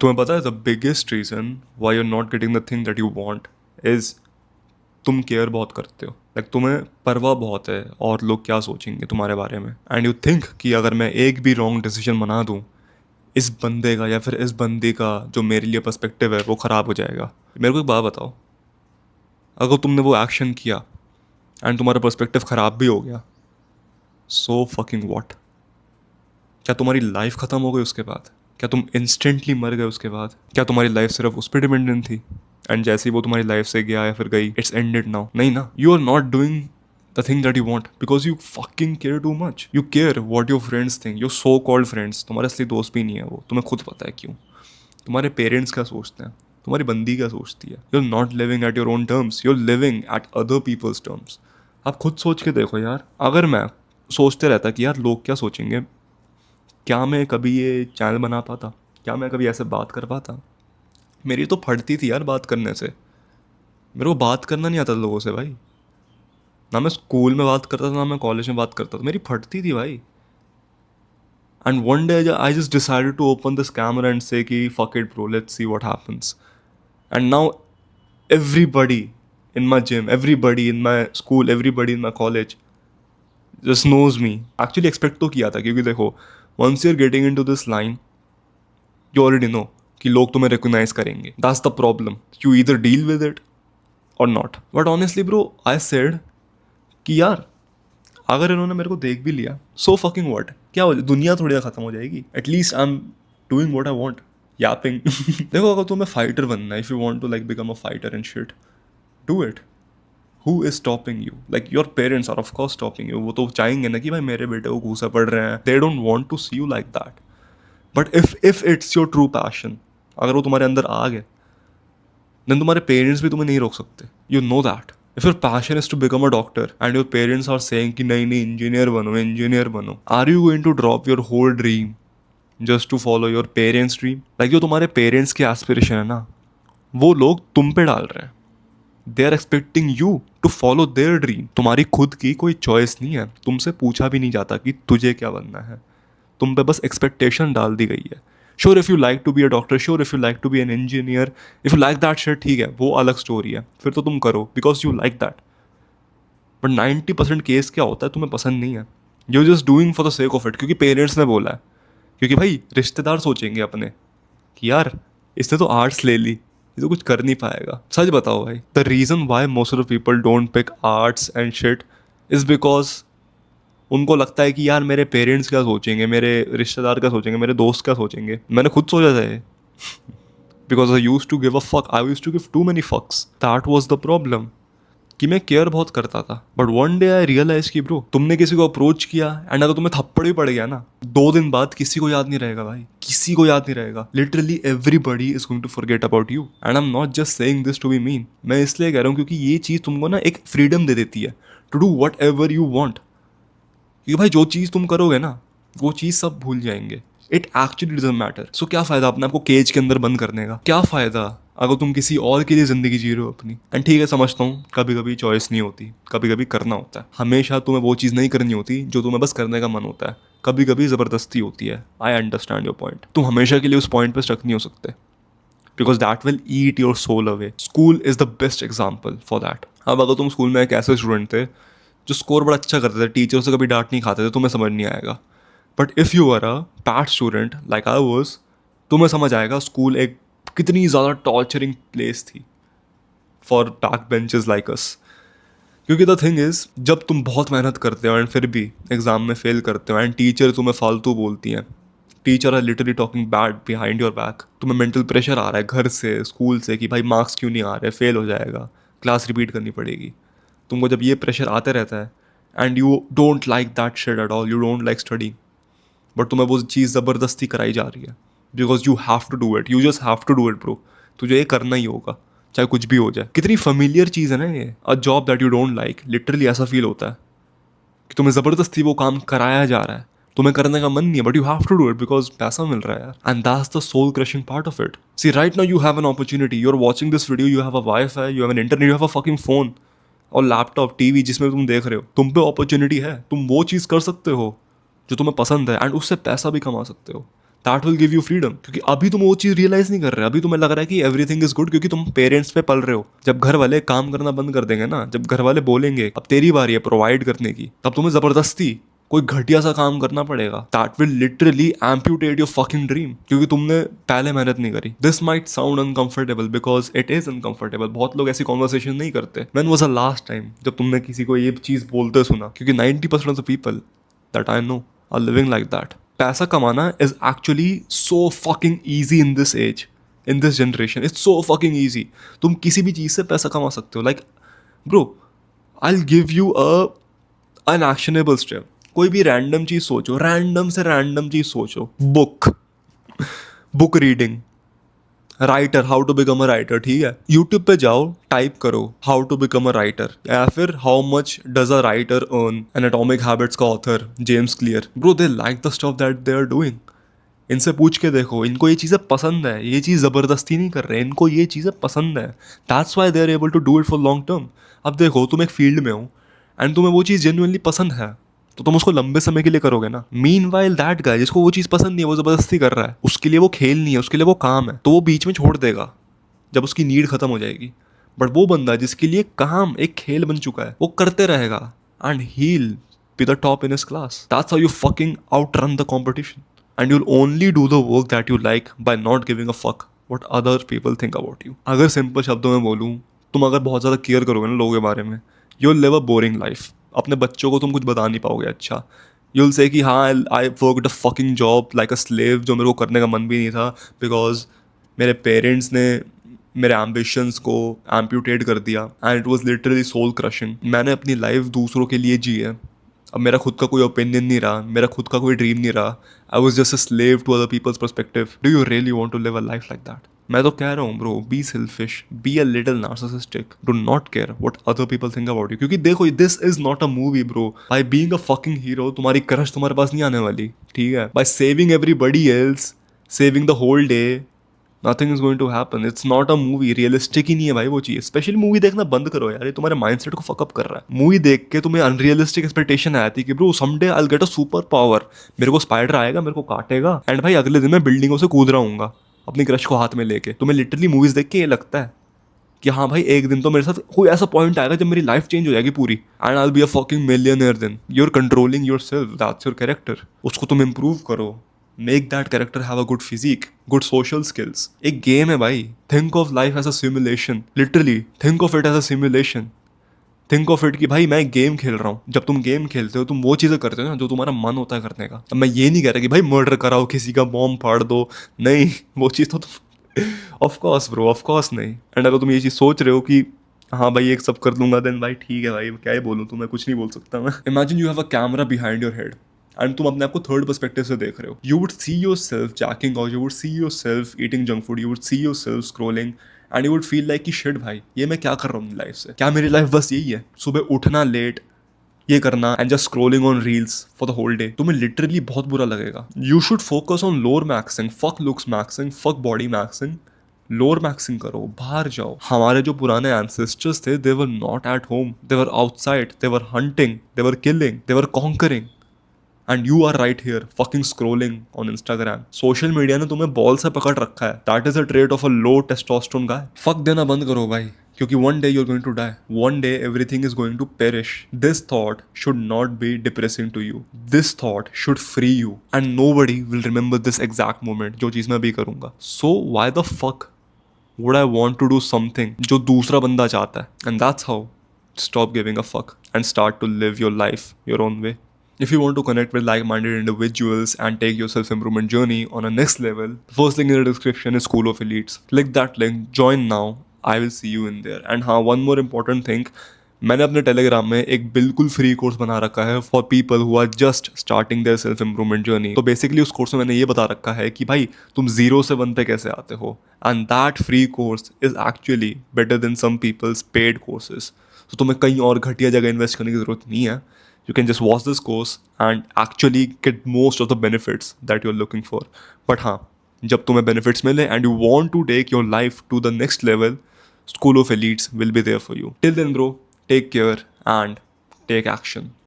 तुम्हें पता है the biggest reason why you are not getting the thing that you want is तुम care बहुत करते हो। लाइक तुम्हें परवाह बहुत है और लोग क्या सोचेंगे तुम्हारे बारे में, एंड यू थिंक कि अगर मैं एक भी रॉन्ग डिसीजन बना दूँ इस बंदे का या फिर इस बंदी का जो मेरे लिए पर्सपेक्टिव है वो ख़राब हो जाएगा। मेरे को एक बात बताओ, अगर तुमने वो एक्शन किया एंड तुम्हारा पर्सपेक्टिव ख़राब भी हो गया, सो फकिंग वॉट? क्या तुम्हारी लाइफ ख़त्म हो गई उसके बाद? क्या तुम इंस्टेंटली मर गए उसके बाद? क्या तुम्हारी लाइफ सिर्फ उस पर डिपेंडेंट थी एंड जैसे ही वो तुम्हारी लाइफ से गया या फिर गई इट्स एंडेड नाउ? नहीं ना, you are not doing the thing that you want because you fucking care too much. You care what your friends think, your so called friends, तुम्हारे असली दोस्त भी नहीं है वो, तुम्हें खुद पता है क्यों। तुम्हारे पेरेंट्स क्या सोचते हैं, तुम्हारी बंदी क्या सोचती है। You are not living at your own terms, you are living at other people's terms. आप खुद सोच के देखो यार, अगर मैं सोचते रहता कि यार लोग क्या सोचेंगे, क्या मैं कभी ये चैनल बना पाता? क्या मैं कभी ऐसे बात कर पाता? मेरी तो फटती थी यार बात करने से। मेरे को बात करना नहीं आता था लोगों से भाई। ना मैं स्कूल में बात करता था ना मैं कॉलेज में बात करता था, मेरी फटती थी भाई। And one day I just decided to open this camera and say कि fuck it bro, let's see what happens. And now everybody in my gym, everybody in my school, everybody in my college just knows me. Actually expect तो किया था क्योंकि देखो, once you're getting into this line you already know कि लोग तुम्हें recognize करेंगे. That's the problem. You either deal with it or not. But honestly bro, I said कि यार अगर इन्होंने मेरे को देख भी लिया so fucking what, क्या हो, दुनिया थोड़ी ना खत्म हो जाएगी. At least I'm doing what I want. Yapping. देखो, अगर तुम्हें फाइटर बनना है, if you want to like become a fighter and shit, do it. Who is stopping you? Like your parents are of course stopping you. वो तो चाहेंगे ना कि भाई मेरे बेटे को घूसा पड़ रहे हैं. They don't want to see you like that. But if it's your true passion, अगर वो तुम्हारे अंदर आ गए, then तुम्हारे पेरेंट्स भी तुम्हें नहीं रोक सकते. You know that. If your passion is to become a doctor and your parents are saying कि नहीं नहीं इंजीनियर बनो, are you going to drop your whole dream just to follow your parents' dream? Like जो तुम्हारे parents की aspiration है ना, वो लोग तुम पे डाल रहे हैं. They are expecting you to follow their dream. तुम्हारी खुद की कोई चॉइस नहीं है, तुमसे पूछा भी नहीं जाता कि तुझे क्या बनना है. तुम पे बस एक्सपेक्टेशन डाल दी गई है. Sure if you like to be a doctor, sure if you like to be an engineer, if you like that shit, ठीक है वो अलग स्टोरी है, फिर तो तुम करो because you like that. But 90% case क्या होता है, तुम्हें पसंद नहीं है, you just doing for the sake of it, क्योंकि पेरेंट्स ने बोला है, क्योंकि भाई रिश्तेदार सोचेंगे अपने कि यार इसने तो आर्ट्स ले ली, ये तो कुछ कर नहीं पाएगा. सच बताओ भाई, the reason why most of people don't pick arts and shit is because उनको लगता है कि यार मेरे पेरेंट्स क्या सोचेंगे, मेरे रिश्तेदार क्या सोचेंगे, मेरे दोस्त क्या सोचेंगे. मैंने खुद सोचा था ये. Because I use to give a fuck, I use to give too many fucks. That was the problem कि मैं केयर बहुत करता था. But one day I realize कि ब्रो, तुमने किसी को अप्रोच किया एंड अगर तुम्हें थप्पड़ भी पड़ गया ना, 2 दिन बाद किसी को याद नहीं रहेगा भाई, किसी को याद नहीं रहेगा. Literally everybody is going to forget about you. And I am not just saying this to be mean, मैं इसलिए कह रहा हूँ क्योंकि ये चीज़ तुमको ना एक फ्रीडम दे देती है to do whatever you want. क्योंकि भाई जो चीज़ तुम करोगे ना, वो चीज़ सब भूल जाएंगे. It actually doesn't matter. So क्या फ़ायदा अपने आपको केज के अंदर बंद करने का? क्या फ़ायदा अगर तुम किसी और के लिए ज़िंदगी जी रहे हो अपनी? एंड ठीक है, समझता हूँ कभी कभी चॉइस नहीं होती, कभी कभी करना होता है. हमेशा तुम्हें वो चीज़ नहीं करनी होती जो तुम्हें बस करने का मन होता है. कभी कभी ज़बरदस्ती होती है. I understand your point. तुम हमेशा के लिए उस पॉइंट पर स्टक नहीं हो सकते because that will eat your soul away. School is the best example for that. अब अगर तुम स्कूल में एक ऐसे स्टूडेंट थे जो स्कोर बड़ा अच्छा करते थे, टीचर से कभी डांट नहीं खाते थे, तुम्हें समझ नहीं आएगा. But if you are a bad student like I was, तुम्हें समझ आएगा स्कूल एक कितनी ज़्यादा टॉर्चरिंग प्लेस थी for back benches like us. क्योंकि द थिंग इज़, जब तुम बहुत मेहनत करते हो एंड फिर भी एग्ज़ाम में फेल करते हो एंड टीचर तुम्हें फालतू बोलती हैं, teacher are literally talking bad behind your back. तुम्हें मेंटल प्रेशर आ रहा है घर से, स्कूल से कि भाई मार्क्स क्यों नहीं आ रहे, फेल हो जाएगा, क्लास रिपीट करनी पड़ेगी. तुमको जब ये प्रेशर आते रहता है and you don't like that shit at all, you don't like study, but तुम्हें वो चीज़ ज़बरदस्ती कराई जा रही है because you have to do it, you just have to do it bro. तुझे ये करना ही होगा चाहे कुछ भी हो जाए. कितनी फेमिलियर चीज़ है ना ये, a job that you don't like. Literally ऐसा फील होता है कि तुम्हें ज़बरदस्ती वो काम कराया जा रहा है, तुम्हें करने का मन नहीं है but you have to do it because पैसा मिल रहा है यार. And that's the soul crushing part of it. See right now you have an opportunity, you are watching this video, you have a wifi, you have an internet, you have a fucking phone और laptop, TV जिसमें तुम देख रहे हो. तुम पे opportunity है, तुम वो चीज़ कर सकते हो जो तुम्हें पसंद है एंड उससे पैसा भी कमा सकते हो. That will give you freedom, क्योंकि अभी तुम वो चीज़ रियलाइज नहीं कर रहे, अभी तुम्हें लग रहा है कि एवरीथिंग इज गुड क्योंकि तुम पेरेंट्स पे पल रहे हो। जब घर वाले काम करना बंद कर देंगे ना, जब घर वाले बोलेंगे अब तेरी बारी है प्रोवाइड करने की, तब तुम्हें जबरदस्ती कोई घटिया सा काम करना पड़ेगा। That will literally amputate your fucking dream, क्योंकि तुमने पहले मेहनत नहीं करी। This might sound uncomfortable because it is uncomfortable. बहुत लोग ऐसी कॉन्वर्सेशन नहीं करते। When was the last time जब तुमने किसी को ये चीज बोलते सुना? क्योंकि 90% of the people that I know are living like that. पैसा कमाना is actually so fucking easy in this age, in this generation. It's so fucking easy. तुम किसी भी चीज से पैसा कमा सकते हो। Like bro, I will give you an actionable step. कोई भी रैंडम चीज सोचो, रैंडम से रैंडम चीज सोचो। Book reading, writer, how to become a writer, ठीक है? यूट्यूब पे जाओ, टाइप करो how to become a writer, या फिर how much does a writer earn. An Atomic Habits का author James Clear, bro they like the stuff that they are doing. इनसे पूछ के देखो, इनको ये चीज़ें पसंद है, ये चीज़ ज़बरदस्ती नहीं कर रहे, इनको ये चीज़ें पसंद है। That's why they are able to do it for long term. अब देखो, तुम एक फील्ड में हो एंड तुम्हें वो चीज़ जेन्युइनली पसंद है, तो तुम उसको लंबे समय के लिए करोगे ना। मीन वाइल दैट गाय जिसको वो चीज़ पसंद नहीं है, वो ज़बरदस्ती कर रहा है, उसके लिए वो खेल नहीं है, उसके लिए वो काम है, तो वो बीच में छोड़ देगा जब उसकी नीड खत्म हो जाएगी। बट वो बंदा जिसके लिए काम एक खेल बन चुका है, वो करते रहेगा and he'll be the top in his class. That's how you fucking outrun the competition. And you'll only do the work that you like by not giving a fuck what other people think about you. अगर simple शब्दों में बोलूँ, तुम अगर बहुत ज़्यादा care करोगे ना लोगों के बारे में, you'll live a boring life. अपने बच्चों को तुम कुछ बता नहीं पाओगे अच्छा। You'll say कि हाँ, I worked a fucking job like a slave, जो मेरे को करने का मन भी नहीं था, बिकॉज मेरे पेरेंट्स ने मेरे एम्बिशंस को एम्प्यूटेट कर दिया and it was literally soul crushing. मैंने अपनी लाइफ दूसरों के लिए जी है। अब मेरा खुद का कोई ओपिनियन नहीं रहा, मेरा खुद का कोई ड्रीम नहीं रहा। I was just a slave to other people's perspective. Do you really want to live a life like that? मैं तो कह रहा हूँ bro, be selfish, be a little narcissistic, do not care what other people think about you. क्योंकि देखो, this is not a movie bro. By being a fucking hero तुम्हारी crush तुम्हारे पास नहीं आने वाली, ठीक है? By saving everybody else, saving the whole day, nothing is going to happen. It's not a movie, realistic ही नहीं है भाई वो चीज। स्पेशली मूवी देखना बंद करो यार, ये तुम्हारे माइंडसेट को फकअप कर रहा है। मूवी देख के तुम्हें अनरियलिस्टिक एक्सपेक्टेशन आती है कि bro someday I will get a super power, मेरे को स्पाइडर आएगा, मेरे को काटेगा, एंड भाई अगले दिन मैं बिल्डिंगों से कूद रहा हूँ अपनी क्रश को हाथ में लेके। तुम्हें लिटरली मूवीज देख के ये लगता है कि हाँ भाई, एक दिन तो मेरे साथ कोई ऐसा पॉइंट आएगा जब मेरी लाइफ चेंज हो जाएगी पूरी, and I will be a fucking millionaire. Then you are controlling yourself, that's your character. उसको तुम इंप्रूव करो, make that character have a good physique, good social skills. एक गेम है भाई। Think of life as a simulation, literally think of it as a simulation. Think of it कि भाई मैं game खेल रहा हूँ। जब तुम गेम खेलते हो तुम वो चीज़ें करते हो ना जो तुम्हारा मन होता है करने का। अब मैं ये नहीं कह रहा कि भाई मर्डर कराओ, किसी का बॉम्ब फाड़ दो, नहीं, वो चीज़ तो तुम of course bro, of course नहीं। एंड अगर तुम ये चीज़ सोच रहे हो कि हाँ भाई एक सब कर लूंगा, देन भाई ठीक है भाई, क्या ही बोलूँ, तुम्हें कुछ नहीं बोल सकता मैं। Imagine you have a camera behind your head and तुम अपने आप को थर्ड पर्सपेक्टिव से देख रहे हो। You would see yourself jacking और you would see yourself eating junk food, you would see yourself scrolling and you would feel like कि शिट भाई, ये मैं क्या कर रहा हूँ अपनी लाइफ से? क्या मेरी लाइफ बस यही है, सुबह उठना लेट, ये करना and just scrolling on reels for the whole day? तुम्हें लिटरली बहुत बुरा लगेगा। You should focus on lower maxing, fuck looks maxing, fuck body maxing. Lower maxing करो, बाहर जाओ। हमारे जो पुराने एंसेस्टर्स थे, they were not at home, they were outside, they were hunting, they were killing, they were conquering, and you are right here fucking scrolling on Instagram. Social media ने तुम्हें ball से पकड़ रखा है। That is a trait of a low testosterone guy. Fuck देना बंद करो भाई, क्योंकि one day you are going to die, one day everything is going to perish. This thought should not be depressing to you, this thought should free you, and nobody will remember this exact moment, जो चीज मैं अभी करूंगा। So why the fuck would I want to do something जो दूसरा बंदा चाहता है? And that's how stop giving a fuck and start to live your life your own way. If you want to connect with like-minded individuals and take your self-improvement journey on a next level, the first link in the description is School of Elites. Click that link, join now. I will see you in there. And हाँ, one more important thing, मैंने अपने Telegram में एक बिल्कुल free course बना रखा है for people who are just starting their self improvement journey. तो बेसिकली उस कोर्स में मैंने ये बता रखा है कि भाई तुम 0 से 1 पे कैसे आते हो, and that free course is actually better than some people's paid courses. तो तुम्हें कहीं और घटिया जगह इन्वेस्ट करने की जरूरत नहीं है। You can just watch this course and actually get most of the benefits that you are looking for. But हाँ, जब तुम्हें बेनिफिट्स मिले and you want to take your life to the next level, School of Elites will be there for you. Till then, bro, take care and take action.